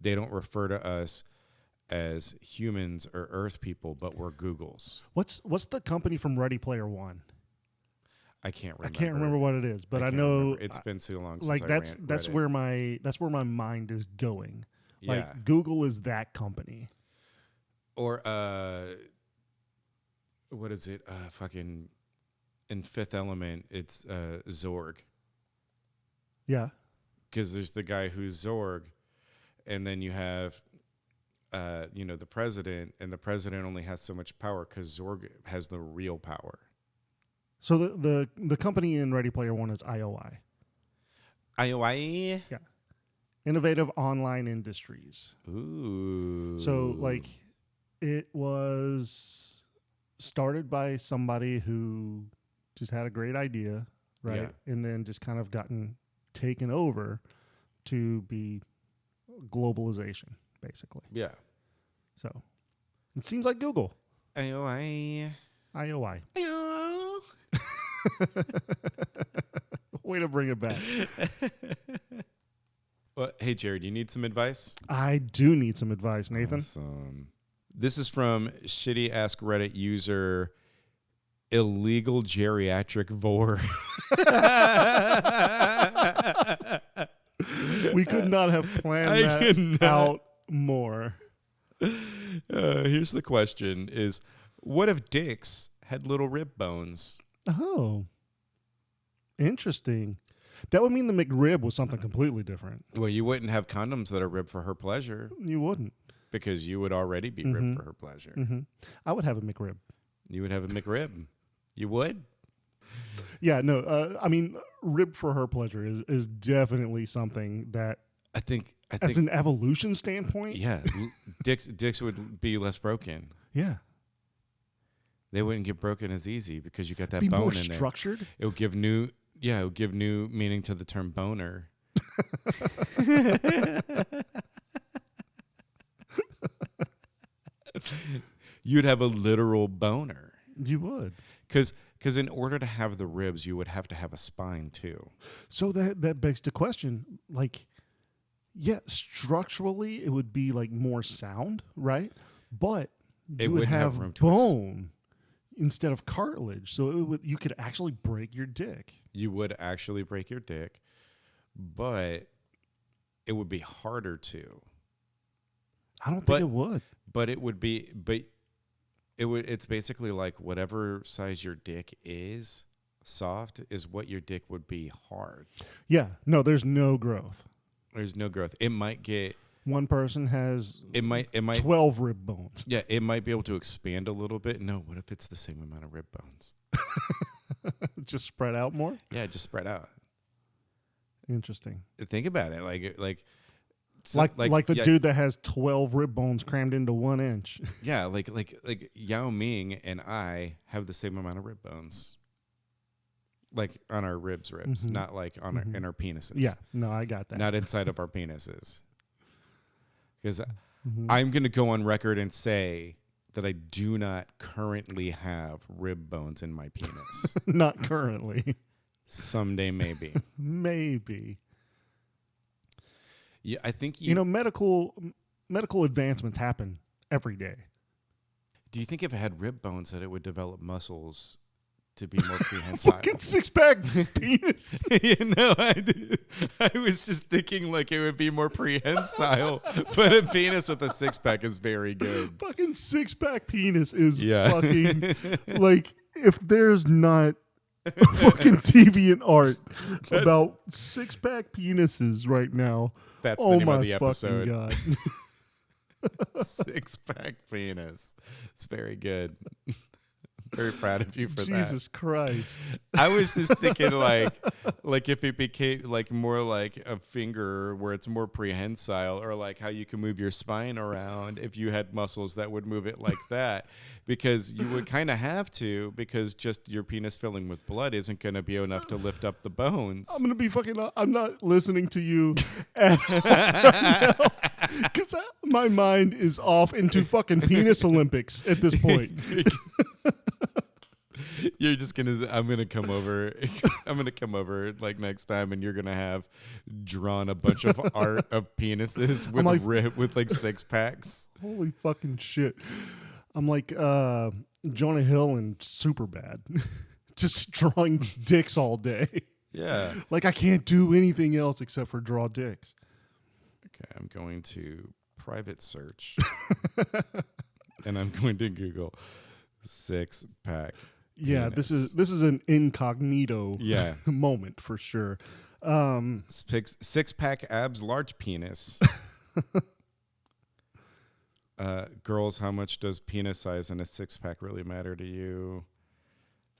they don't refer to us as humans or Earth people, but we're Googles. What's the company from Ready Player One? I can't remember. I can't remember what it is, but I can't know remember. It's been so long since like I that's read where it. that's where my mind is going. Yeah. Like Google is that company. Or what is it? Fucking in Fifth Element, it's Zorg. Yeah. Because there's the guy who's Zorg, and then you have the president, and the president only has so much power because Zorg has the real power. So the company in Ready Player One is IOI. IOI? Yeah. Innovative Online Industries. Ooh. So like it was started by somebody who just had a great idea, right? Yeah. And then just kind of gotten taken over to be globalization, basically. Yeah. So it seems like Google. IOI. IOI. IOI. Way to bring it back. Well, hey, Jared, you need some advice? I do need some advice, Nathan. Awesome. This is from shitty ask Reddit user illegal geriatric vor. We could not have planned that out more. Here's the question is, what if dicks had little rib bones? Oh, interesting. That would mean the McRib was something completely different. Well, you wouldn't have condoms that are ribbed for her pleasure You wouldn't. because you would already be ribbed for her pleasure. Mm-hmm. I would have a McRib. You would have a McRib. You would? Yeah, no. I mean, rib for her pleasure is definitely something that, I think as an evolution standpoint, yeah, dicks would be less broken. yeah, They wouldn't get broken as easy because you got that be bone more in there. structured. It would give new meaning to the term boner. You'd have a literal boner. You would. Because in order to have the ribs, you would have to have a spine too. So that begs the question, like, yeah, structurally it would be like more sound, right? But you would wouldn't have have room to bone instead of cartilage, so you could actually break your dick. You would actually break your dick, but it would be harder to. I don't think it would. But it would be. But It's basically like whatever size your dick is, soft is what your dick would be hard. Yeah. No, there's no growth. There's no growth. It might get. One person has It might 12 rib bones. Yeah, it might be able to expand a little bit. No, what if it's the same amount of rib bones? Just spread out more? Yeah, just spread out. Interesting. Think about it. Like the dude that has 12 rib bones crammed into 1 inch. Yeah, like Yao Ming and I have the same amount of rib bones. Like on our ribs, not like on in our penises. Yeah, no, I got that. Not inside of our penises. Because I'm going to go on record and say that I do not currently have rib bones in my penis. Not currently. Someday, maybe. Maybe. Yeah, I think medical advancements happen every day. Do you think if it had rib bones that it would develop muscles to be more prehensile? Fucking 6-pack penis. I was just thinking like it would be more prehensile, but a penis with a 6-pack is very good. Fucking 6-pack penis is Yeah. fucking like if there's not fucking deviant art about 6-pack penises right now. That's the name of the fucking episode. God. 6-pack penis. It's very good. Very proud of you for that. Jesus Christ. I was just thinking like if it became like more like a finger where it's more prehensile, or like how you can move your spine around if you had muscles that would move it like that, because you would kind of have to, because just your penis filling with blood isn't going to be enough to lift up the bones. I'm going to be I'm not listening to you at all right now, because my mind is off into fucking penis Olympics at this point. You're just I'm gonna come over like next time, and you're gonna have drawn a bunch of art of penises with with like 6-packs. Holy fucking shit. I'm like Jonah Hill in Superbad. Just drawing dicks all day. Yeah. Like I can't do anything else except for draw dicks. Okay, I'm going to private search. And I'm going to Google 6-pack. Yeah, penis. this is an incognito moment for sure. 6-pack abs, large penis. Girls, how much does penis size in a 6-pack really matter to you?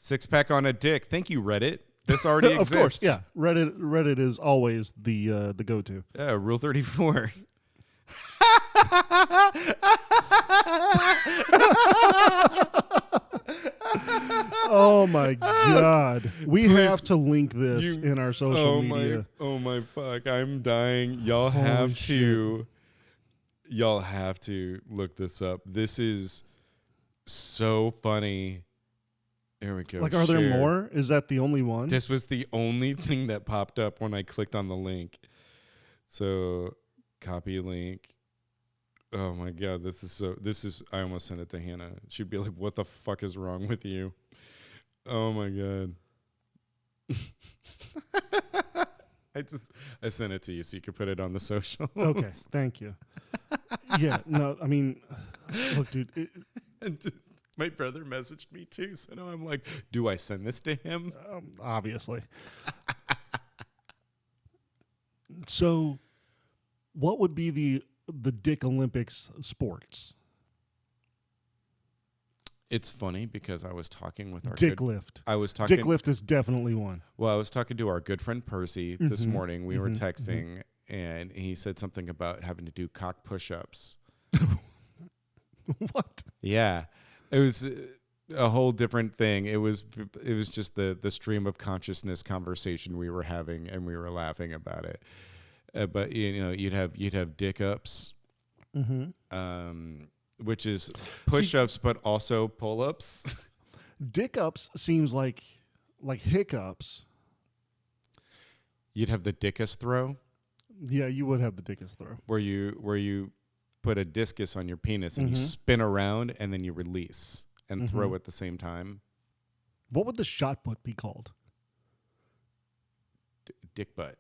6-pack on a dick. Thank you, Reddit. This already exists. Of course, yeah. Reddit is always the go-to. Yeah, Rule 34. Oh my God. We have to link this in our social media. Oh my fuck. I'm dying. Y'all have to look this up. This is so funny. There we go. Like, are there more? Is that the only one? This was the only thing that popped up when I clicked on the link. So copy link. Oh my God, I almost sent it to Hannah. She'd be like, what the fuck is wrong with you? Oh my God. I sent it to you so you could put it on the social. Okay, thank you. Yeah, no, I mean, look, dude. My brother messaged me too, so now I'm like, do I send this to him? Obviously. So, what would be the Dick Olympics sports? It's funny because I was talking with our dick lift. Dick lift is definitely one. Well, I was talking to our good friend Percy this morning. We were texting, and he said something about having to do cock push-ups. What? Yeah, it was a whole different thing. It was just the stream of consciousness conversation we were having, and we were laughing about it. But you'd have dick ups, which is push-ups, but also pull-ups. Dick ups seems like hiccups. You'd have the dickus throw. Yeah, you would have the dickus throw. Where you put a discus on your penis and you spin around and then you release and throw at the same time. What would the shot put be called? Dick butt.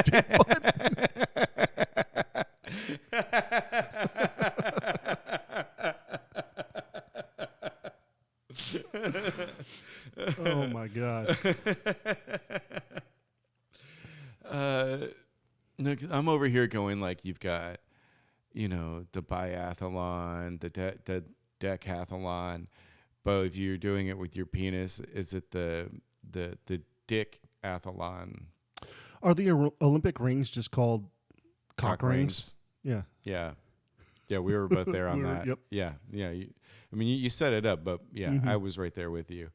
Dick butt. No, 'cause I'm over here going like you've got, the biathlon, the decathlon, but if you're doing it with your penis, is it the dick athlon? Are the Olympic rings just called cock rings? Yeah. Yeah. Yeah, we were both there on that. Yep. Yeah. Yeah. You set it up, but yeah, Mm-hmm. I was right there with you.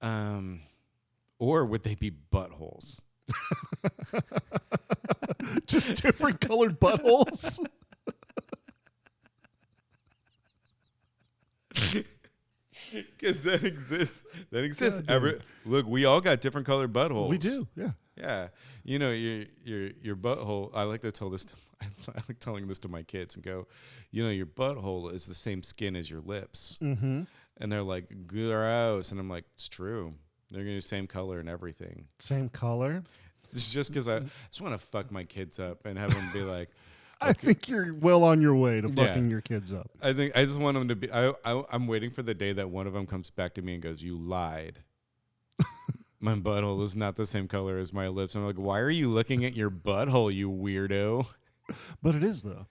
Or would they be buttholes? Just different colored buttholes. Because that exists. That exists. Yeah, Look, we all got different colored buttholes. We do, yeah. Yeah. Your butthole. I like to tell this. I like telling this to my kids and go, your butthole is the same skin as your lips. Mm-hmm. And they're like, gross. And I'm like, it's true. They're gonna be the same color and everything. Same color. It's just because I just want to fuck my kids up and have them be like. I think you're well on your way to Yeah. fucking your kids up. I just want them to be. I'm waiting for the day that one of them comes back to me and goes, "You lied. My butthole is not the same color as my lips." I'm like, "Why are you looking at your butthole, you weirdo?" But it is, though.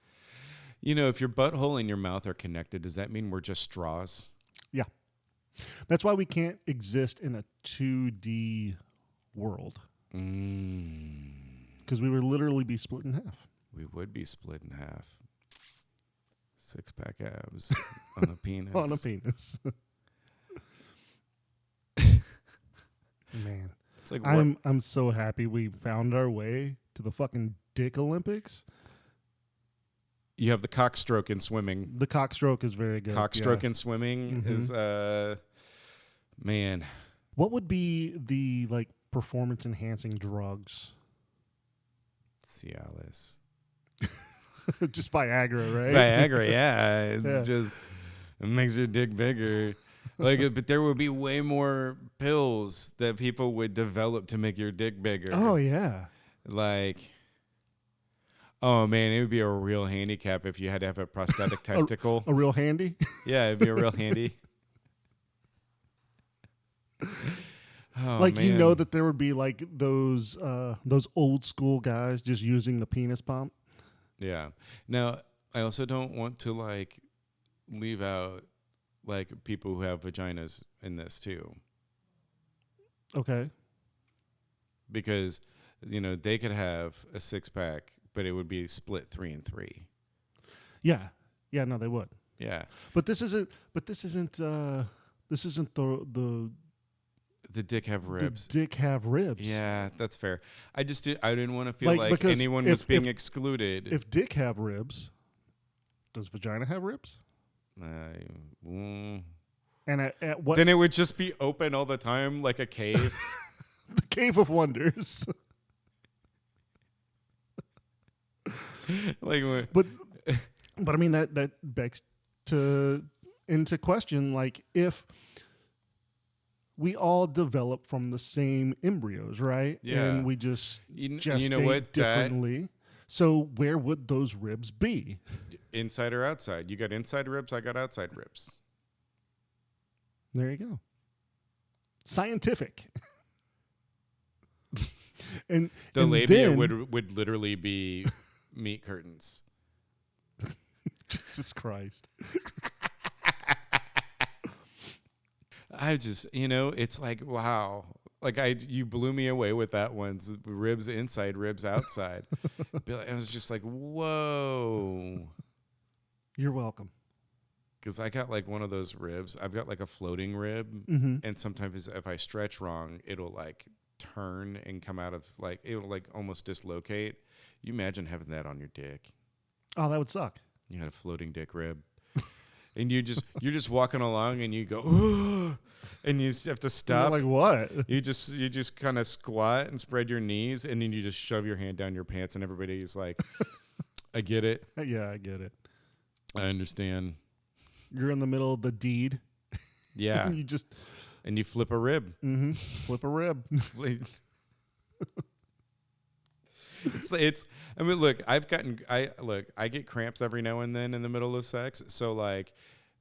If your butthole and your mouth are connected, does that mean we're just straws? Yeah. That's why we can't exist in a 2D world. Because we would literally be split in half. We would be split in half. 6-pack abs on a penis. On a penis. Man. It's like I'm so happy we found our way to the fucking Dick Olympics. You have the cockstroke in swimming. The cockstroke is very good. Cockstroke in swimming is man. What would be the performance enhancing drugs? Cialis. Just Viagra, right? Viagra, yeah. It's just it makes your dick bigger. But there would be way more pills that people would develop to make your dick bigger. Oh yeah. Oh man, it would be a real handicap if you had to have a prosthetic testicle. A real handy? Yeah, it'd be a real handy. Oh, man. That there would be those old school guys just using the penis pump. Yeah. Now, I also don't want to leave out people who have vaginas in this too. Okay. Because they could have a 6-pack, but it would be split 3 and 3. Yeah. Yeah, no, they would. Yeah. But this isn't the dick have ribs. The dick have ribs. Yeah, that's fair. I didn't want to feel like anyone was being excluded. If dick have ribs, does vagina have ribs? And at what? Then it would just be open all the time like a cave. The Cave of Wonders. But I mean that begs into question if we all develop from the same embryos, right? Yeah. And we just gestate what? Differently. So where would those ribs be? Inside or outside? You got inside ribs, I got outside ribs. There you go. Scientific. and the and labia then, would literally be meat curtains. Jesus Christ. I just, it's like, wow. You blew me away with that one. Ribs inside, ribs outside. I was just like, whoa. You're welcome. Because I got one of those ribs. I've got a floating rib. Mm-hmm. And sometimes if I stretch wrong, it'll turn and come out of it'll almost dislocate. You imagine having that on your dick. Oh, that would suck. You had a floating dick rib. And you're just walking along and you go, ooh, and you have to stop. Like what? You just kind of squat and spread your knees, and then you just shove your hand down your pants, and everybody's like, I get it. Yeah, I get it. I understand. You're in the middle of the deed. Yeah. And you flip a rib. Mm-hmm. Flip a rib. I mean, look, I get cramps every now and then in the middle of sex. So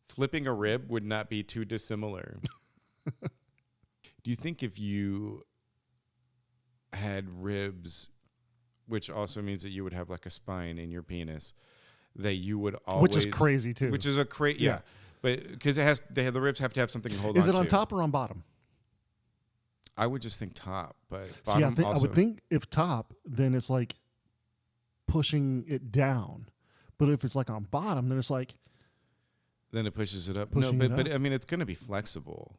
flipping a rib would not be too dissimilar. Do do you think if you had ribs, which also means that you would have like a spine in your penis, that you would always, which is crazy too. which is a yeah. But because the ribs have to have something to hold on to. to. Is it on top or on bottom? I would just think top, but See, bottom I would think if top, then it's like pushing it down. But if it's like on bottom, then it's like then it pushes it up. Pushing it but up. I mean, it's going to be flexible.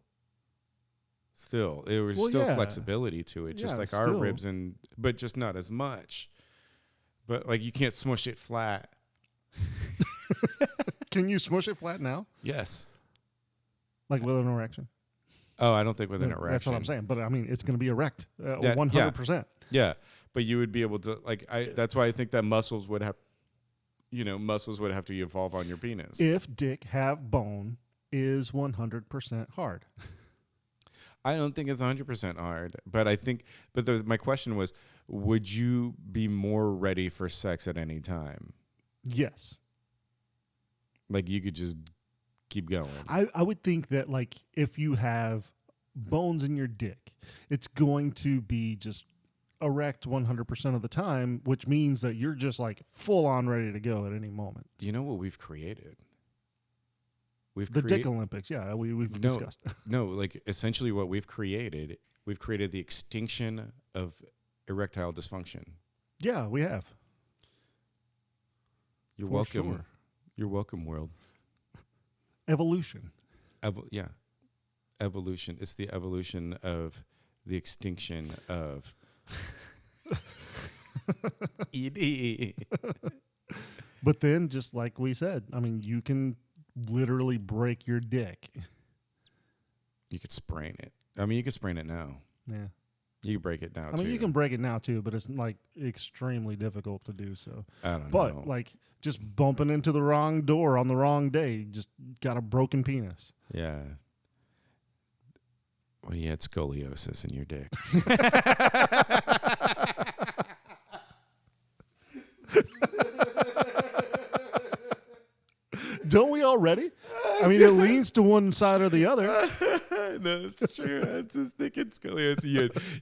Still, there was flexibility to it, just like our ribs, but just not as much. But like you can't smush it flat. Can you smush it flat now? Yes. Like with an erection? Oh, I don't think with an erection. That's what I'm saying. But I mean, it's going to be erect, 100%. Yeah, but you would be able to that's why I think that muscles would have to evolve on your penis. If dick have bone is 100% hard. I don't think it's 100% hard, but I think. But my question was, would you be more ready for sex at any time? Yes. Like you could just keep going. I would think that like if you have bones in your dick, it's going to be just erect 100% of the time, which means that you're just like full on ready to go at any moment. You know what we've created? The Dick Olympics, yeah, we've discussed. No, like essentially what we've created the extinction of erectile dysfunction. Yeah, we have. You're For welcome. sure. You're welcome, world. Evolution. Evolution. It's the evolution of the extinction of ED. But then, just like we said, I mean, you can literally break your dick. You could sprain it. I mean, you could sprain it now. Yeah. You can break it now, I mean, you can break it now, too, but it's, like, extremely difficult to do so. I don't know. But, like, just bumping into the wrong door on the wrong day, just got a broken penis. Yeah. Well, you had scoliosis in your dick. Don't we already? I mean, it leans to one side or the other. No, that's true. I was just thinking scoliosis.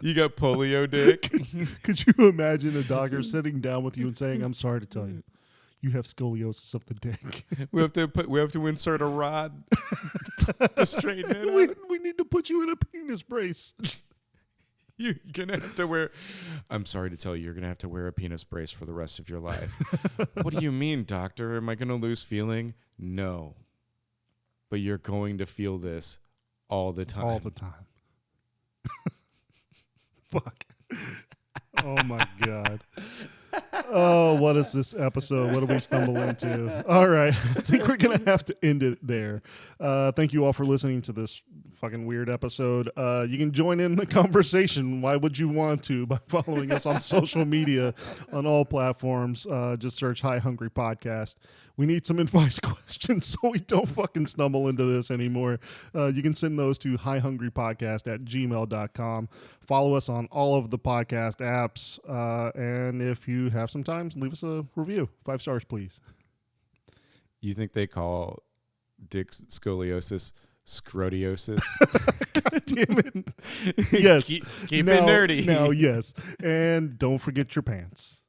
You got polio dick. Could you imagine a doctor sitting down with you and saying, "I'm sorry to tell you, you have scoliosis of the dick. We have to insert a rod to straighten it out. We need to put you in a penis brace." You're gonna have to wear. I'm sorry to tell you, you're gonna have to wear a penis brace for the rest of your life. What do you mean, doctor? Am I gonna lose feeling? No. But you're going to feel this all the time. All the time. Fuck. Oh my God. Oh, what is this episode? What did we stumble into? All right. I think we're going to have to end it there. Thank you all for listening to this fucking weird episode. You can join in the conversation. Why would you want to? By following us on social media on all platforms. Just search High Hungry Podcast. We need some advice questions so we don't fucking stumble into this anymore. You can send those to highhungrypodcast@gmail.com. Follow us on all of the podcast apps. And if you have some time, leave us a review. 5 stars, please. You think they call dick scoliosis scrotiosis? God damn it. Yes. Keep it nerdy. Now, yes. And don't forget your pants.